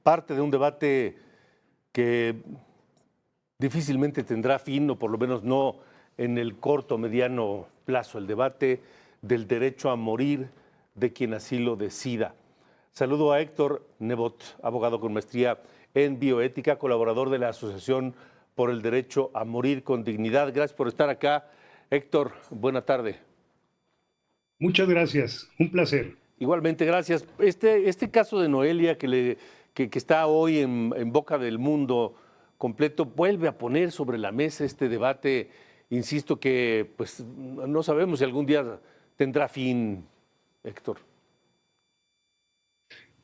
parte de un debate que difícilmente tendrá fin, o por lo menos no en el corto o mediano plazo, el debate del derecho a morir de quien así lo decida. Saludo a Héctor Nebot, abogado con maestría en bioética, colaborador de la Asociación por el Derecho a Morir con Dignidad. Gracias por estar acá. Héctor, buena tarde. Muchas gracias, un placer. Igualmente, gracias. Este caso de Noelia que está hoy en boca del mundo completo vuelve a poner sobre la mesa este debate, insisto, que pues no sabemos si algún día tendrá fin, Héctor.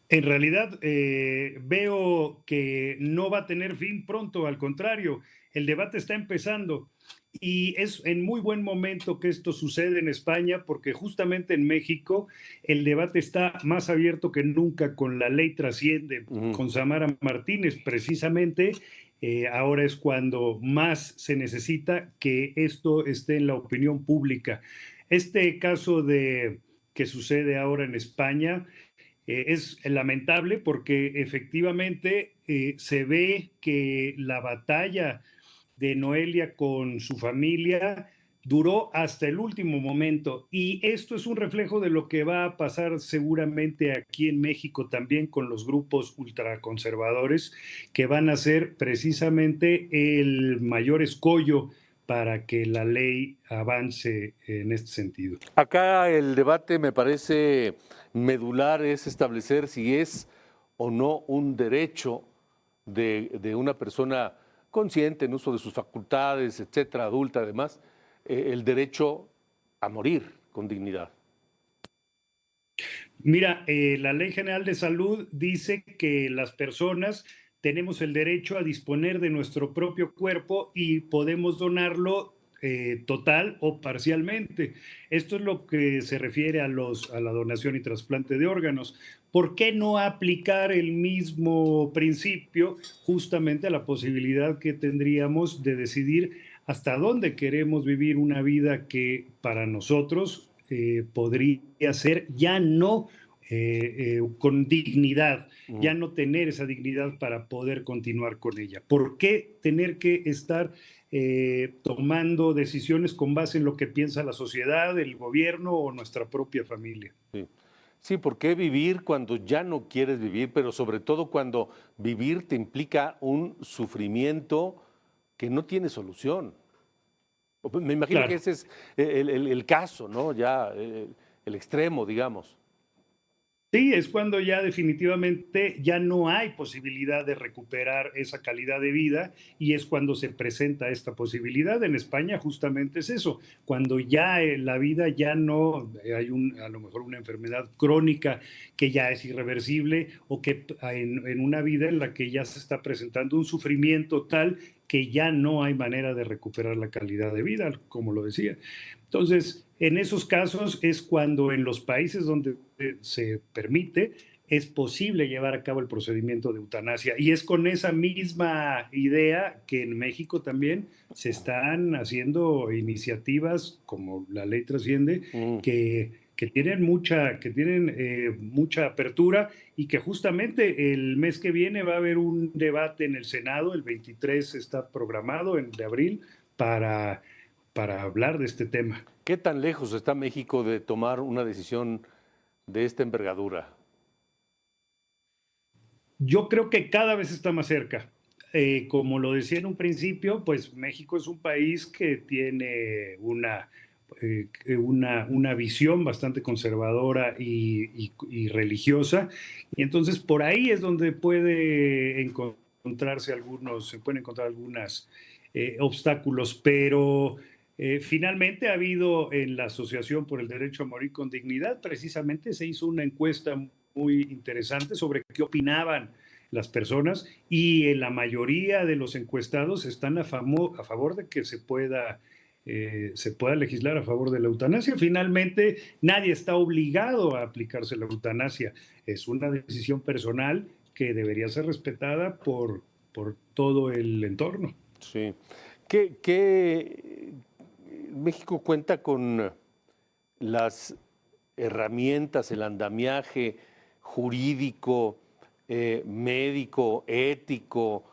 En realidad veo que no va a tener fin pronto, al contrario, el debate está empezando y es en muy buen momento que esto sucede en España porque justamente en México el debate está más abierto que nunca con la ley Trasciende, con Samara Martínez precisamente. Ahora es cuando más se necesita que esto esté en la opinión pública. Este caso que sucede ahora en España es lamentable porque efectivamente se ve que la batalla de Noelia con su familia duró hasta el último momento y esto es un reflejo de lo que va a pasar seguramente aquí en México también con los grupos ultraconservadores que van a ser precisamente el mayor escollo para que la ley avance en este sentido. Acá el debate me parece medular es establecer si es o no un derecho de una persona consciente en uso de sus facultades, etcétera, adulta además, el derecho a morir con dignidad. Mira, la Ley General de Salud dice que las personas tenemos el derecho a disponer de nuestro propio cuerpo y podemos donarlo total o parcialmente. Esto es lo que se refiere a la donación y trasplante de órganos. ¿Por qué no aplicar el mismo principio justamente a la posibilidad que tendríamos de decidir hasta dónde queremos vivir una vida que para nosotros podría ser ya no con dignidad, ya no tener esa dignidad para poder continuar con ella? ¿Por qué tener que estar tomando decisiones con base en lo que piensa la sociedad, el gobierno o nuestra propia familia? Sí. Sí, ¿por qué vivir cuando ya no quieres vivir, pero sobre todo cuando vivir te implica un sufrimiento que no tiene solución? Me imagino que Claro. ese es el caso, ¿no? Ya el extremo, digamos. Sí, es cuando ya definitivamente ya no hay posibilidad de recuperar esa calidad de vida y es cuando se presenta esta posibilidad. En España justamente es eso, cuando ya la vida ya no, hay a lo mejor una enfermedad crónica que ya es irreversible o que en una vida en la que ya se está presentando un sufrimiento tal que ya no hay manera de recuperar la calidad de vida, como lo decía. Entonces, en esos casos es cuando en los países donde se permite, es posible llevar a cabo el procedimiento de eutanasia. Y es con esa misma idea que en México también se están haciendo iniciativas, como la ley Trasciende, que tienen mucha apertura y que justamente el mes que viene va a haber un debate en el Senado, el 23 está programado de abril, para hablar de este tema. ¿Qué tan lejos está México de tomar una decisión de esta envergadura? Yo creo que cada vez está más cerca. Como lo decía en un principio, pues México es un país que tiene una visión bastante conservadora y religiosa, y entonces por ahí es donde se pueden encontrar algunos obstáculos, pero finalmente ha habido en la Asociación por el Derecho a Morir con Dignidad, precisamente se hizo una encuesta muy interesante sobre qué opinaban las personas y la mayoría de los encuestados están a favor de que se pueda legislar a favor de la eutanasia. Finalmente, nadie está obligado a aplicarse la eutanasia. Es una decisión personal que debería ser respetada por todo el entorno. Sí. México cuenta con las herramientas, el andamiaje jurídico médico, ético,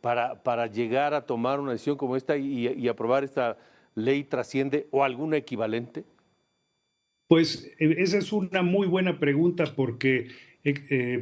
para llegar a tomar una decisión como esta y aprobar esta ley trasciende o alguna equivalente? Pues esa es una muy buena pregunta porque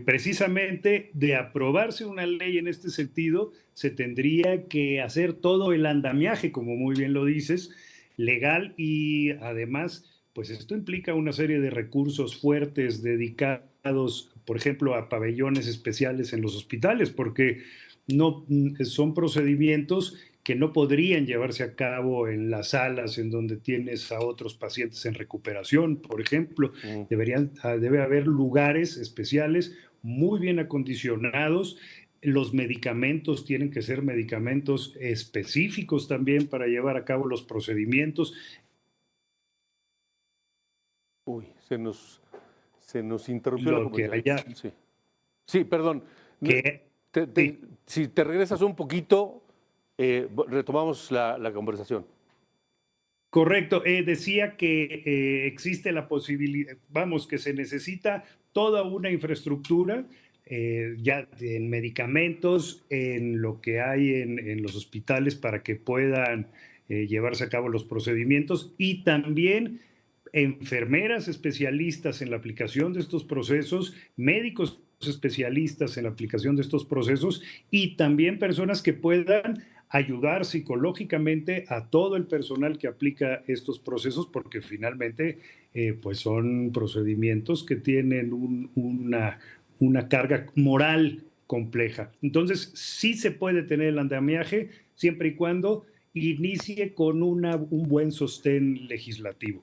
precisamente de aprobarse una ley en este sentido, se tendría que hacer todo el andamiaje, como muy bien lo dices, legal y además, pues esto implica una serie de recursos fuertes dedicados, por ejemplo, a pabellones especiales en los hospitales, porque no son procedimientos que no podrían llevarse a cabo en las salas en donde tienes a otros pacientes en recuperación, por ejemplo. Mm. Debe haber lugares especiales muy bien acondicionados. Los medicamentos tienen que ser medicamentos específicos también para llevar a cabo los procedimientos. Uy, se nos interrumpió la Lo que conversación. haya, Sí, sí, perdón. que, sí, Si te regresas un poquito, retomamos la conversación. correcto, decía que existe la posibilidad, vamos, que se necesita toda una infraestructura ya en medicamentos, en lo que hay en los hospitales para que puedan llevarse a cabo los procedimientos y también enfermeras especialistas en la aplicación de estos procesos, médicos especialistas en la aplicación de estos procesos y también personas que puedan ayudar psicológicamente a todo el personal que aplica estos procesos, porque finalmente pues son procedimientos que tienen una carga moral compleja. Entonces, sí se puede tener el andamiaje siempre y cuando inicie con un buen sostén legislativo.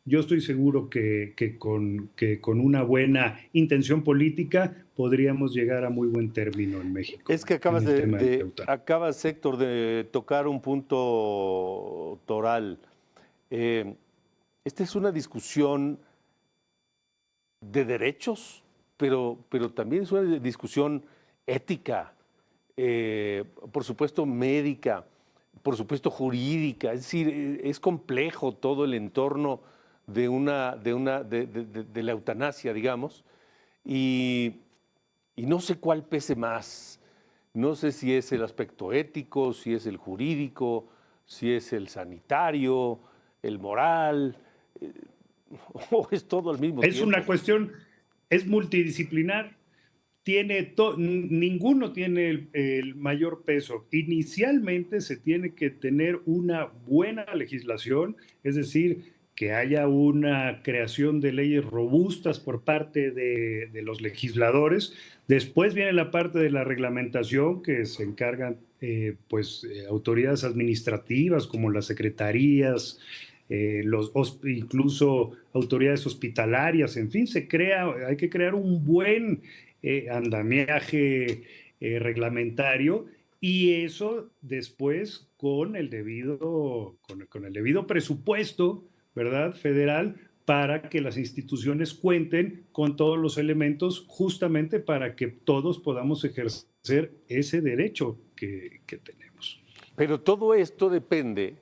Yo estoy seguro que con una buena intención política podríamos llegar a muy buen término en México Es que en el tema de la eutanasia. acabas, Héctor, de tocar un punto toral. Eh, Esta es una discusión de derechos, pero también es una discusión ética, por supuesto médica, por supuesto jurídica. Es decir, es complejo todo el entorno de la eutanasia, digamos, y, y no sé cuál pese más. No sé si es el aspecto ético, si es el jurídico, si es el sanitario, el moral, o es todo al mismo Es una tiempo. cuestión, es multidisciplinar, ninguno tiene el mayor peso. Inicialmente se tiene que tener una buena legislación, es decir, que haya una creación de leyes robustas por parte de los legisladores. Después viene la parte de la reglamentación que se encargan autoridades administrativas como las secretarías, incluso autoridades hospitalarias, en fin, hay que crear un buen andamiaje reglamentario y eso después con el debido presupuesto, ¿verdad? Federal, para que las instituciones cuenten con todos los elementos justamente para que todos podamos ejercer ese derecho que tenemos. Pero todo esto depende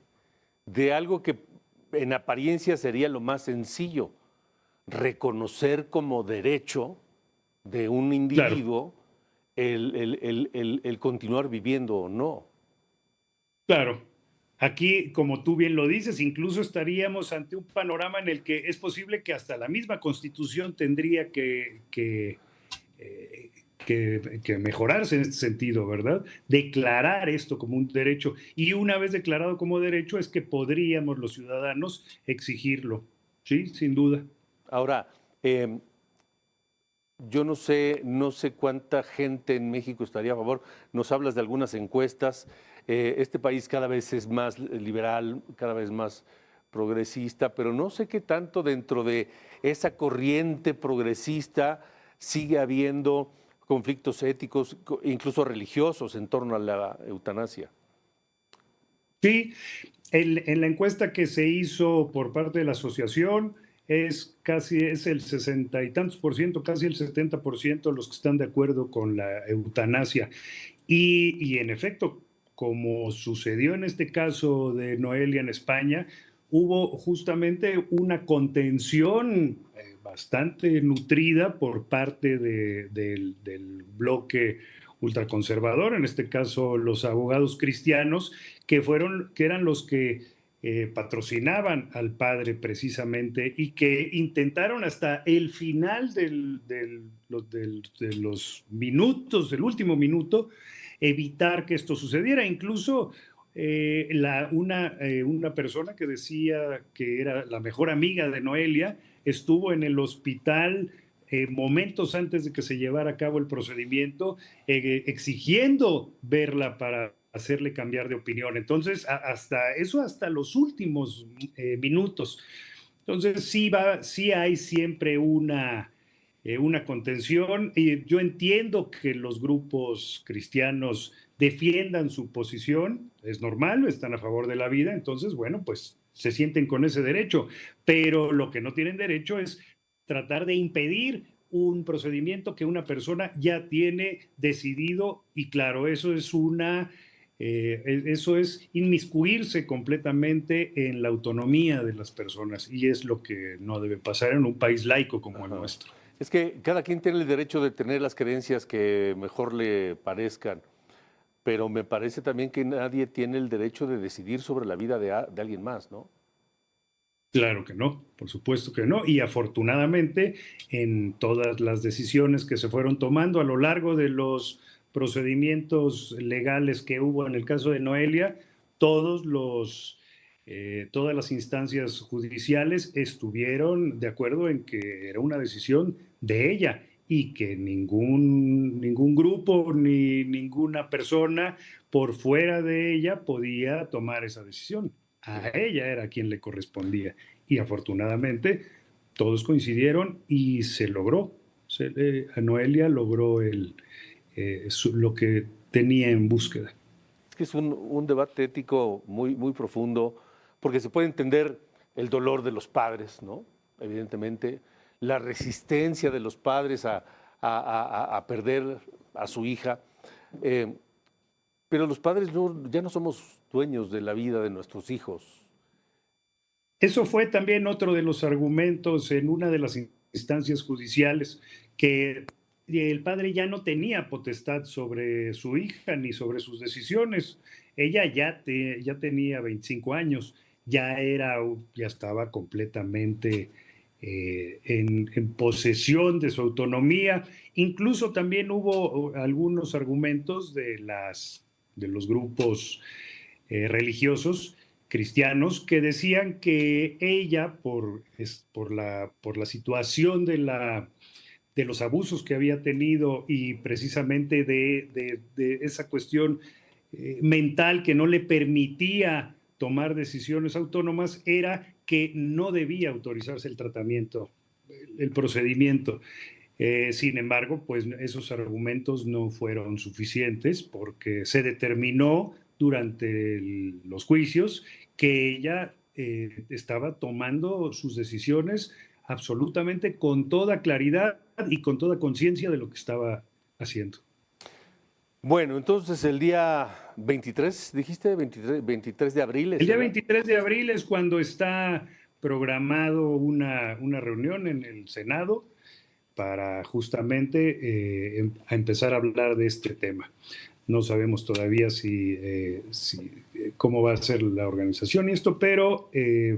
de algo que en apariencia sería lo más sencillo, reconocer como derecho de un Claro, individuo el continuar viviendo o no. claro. Aquí, como tú bien lo dices, incluso estaríamos ante un panorama en el que es posible que hasta la misma Constitución tendría eh, que mejorarse en este sentido, ¿verdad? Declarar esto como un derecho. Y una vez declarado como derecho es que podríamos los ciudadanos exigirlo, ¿sí? Sin duda. Ahora, yo no sé cuánta gente en México estaría a favor. Nos hablas de algunas encuestas. Este país cada vez es más liberal, cada vez más progresista, pero no sé qué tanto dentro de esa corriente progresista sigue habiendo conflictos éticos, incluso religiosos, en torno a la eutanasia. Sí, en la encuesta que se hizo por parte de la asociación es el 60 y tantos por ciento, casi el 70% los que están de acuerdo con la eutanasia. Y en efecto, como sucedió en este caso de Noelia en España, hubo justamente una contención bastante nutrida por parte del bloque ultraconservador, en este caso los abogados cristianos, que eran los que patrocinaban al padre precisamente y que intentaron hasta el final de los minutos, del último minuto, evitar que esto sucediera. Incluso una persona que decía que era la mejor amiga de Noelia estuvo en el hospital momentos antes de que se llevara a cabo el procedimiento, exigiendo verla para hacerle cambiar de opinión. Entonces, hasta los últimos minutos. Entonces, sí hay siempre una contención. Y yo entiendo que los grupos cristianos defiendan su posición, es normal, están a favor de la vida, entonces, bueno, pues se sienten con ese derecho, pero lo que no tienen derecho es tratar de impedir un procedimiento que una persona ya tiene decidido y claro, eso es inmiscuirse completamente en la autonomía de las personas y es lo que no debe pasar en un país laico como el nuestro. Es que cada quien tiene el derecho de tener las creencias que mejor le parezcan, pero me parece también que nadie tiene el derecho de decidir sobre la vida de alguien más, ¿no? Claro que no, por supuesto que no. Y afortunadamente, en todas las decisiones que se fueron tomando a lo largo de los procedimientos legales que hubo en el caso de Noelia, todas las instancias judiciales estuvieron de acuerdo en que era una decisión de ella y que ningún grupo ni ninguna persona por fuera de ella podía tomar esa decisión. A ella era quien le correspondía. Y afortunadamente todos coincidieron y se logró. Noelia logró lo que tenía en búsqueda. Es que es un debate ético muy, muy profundo, porque se puede entender el dolor de los padres, ¿no? Evidentemente, la resistencia de los padres a perder a su hija. Pero los padres ya no somos dueños de la vida de nuestros hijos. Eso fue también otro de los argumentos en una de las instancias judiciales, que el padre ya no tenía potestad sobre su hija ni sobre sus decisiones. Ella ya tenía 25 años, ya estaba completamente en posesión de su autonomía. Incluso también hubo algunos argumentos de los grupos religiosos cristianos que decían que ella, por la situación de los abusos que había tenido y precisamente de esa cuestión mental que no le permitía tomar decisiones autónomas, era que no debía autorizarse el tratamiento, el procedimiento. Sin embargo, pues esos argumentos no fueron suficientes porque se determinó durante los juicios que ella estaba tomando sus decisiones absolutamente con toda claridad y con toda conciencia de lo que estaba haciendo. Bueno, entonces el día 23, dijiste, 23 de abril. El día 23 de abril es cuando está programado una reunión en el Senado para justamente empezar a hablar de este tema. No sabemos todavía cómo va a ser la organización y esto, pero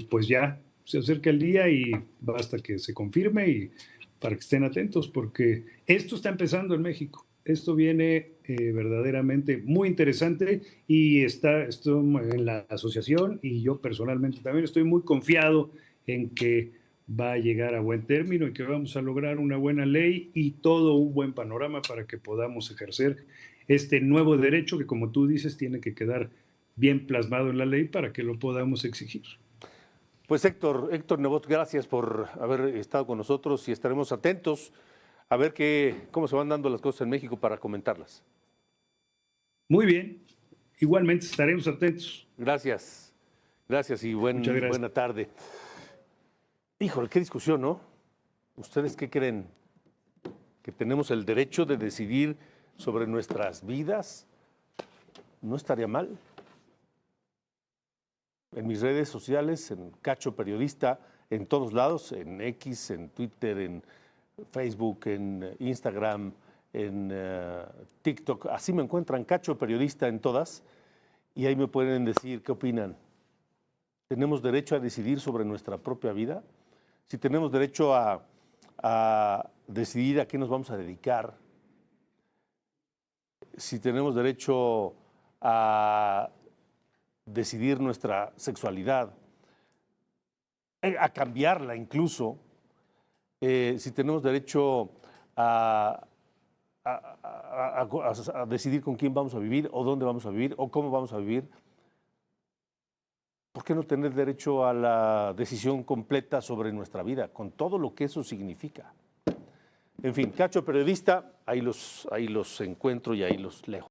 pues ya se acerca el día y basta que se confirme y para que estén atentos, porque esto está empezando en México. Esto viene verdaderamente muy interesante y estoy en la asociación y yo personalmente también estoy muy confiado en que va a llegar a buen término y que vamos a lograr una buena ley y todo un buen panorama para que podamos ejercer este nuevo derecho que, como tú dices, tiene que quedar bien plasmado en la ley para que lo podamos exigir. Pues Héctor Nebot, gracias por haber estado con nosotros y estaremos atentos a ver cómo se van dando las cosas en México para comentarlas. Muy bien, igualmente estaremos atentos. Gracias y buena tarde. Híjole, qué discusión, ¿no? ¿Ustedes qué creen? ¿Que tenemos el derecho de decidir sobre nuestras vidas? ¿No estaría mal? En mis redes sociales, en Cacho Periodista, en todos lados, en X, en Twitter, en Facebook, en Instagram, en TikTok. Así me encuentran, Cacho Periodista en todas, y ahí me pueden decir qué opinan. ¿Tenemos derecho a decidir sobre nuestra propia vida? Si tenemos derecho a decidir a qué nos vamos a dedicar, si tenemos derecho a decidir nuestra sexualidad, a cambiarla incluso, si tenemos derecho a decidir con quién vamos a vivir o dónde vamos a vivir o cómo vamos a vivir, ¿por qué no tener derecho a la decisión completa sobre nuestra vida, con todo lo que eso significa? En fin, Cacho Periodista, ahí los encuentro y ahí los leo.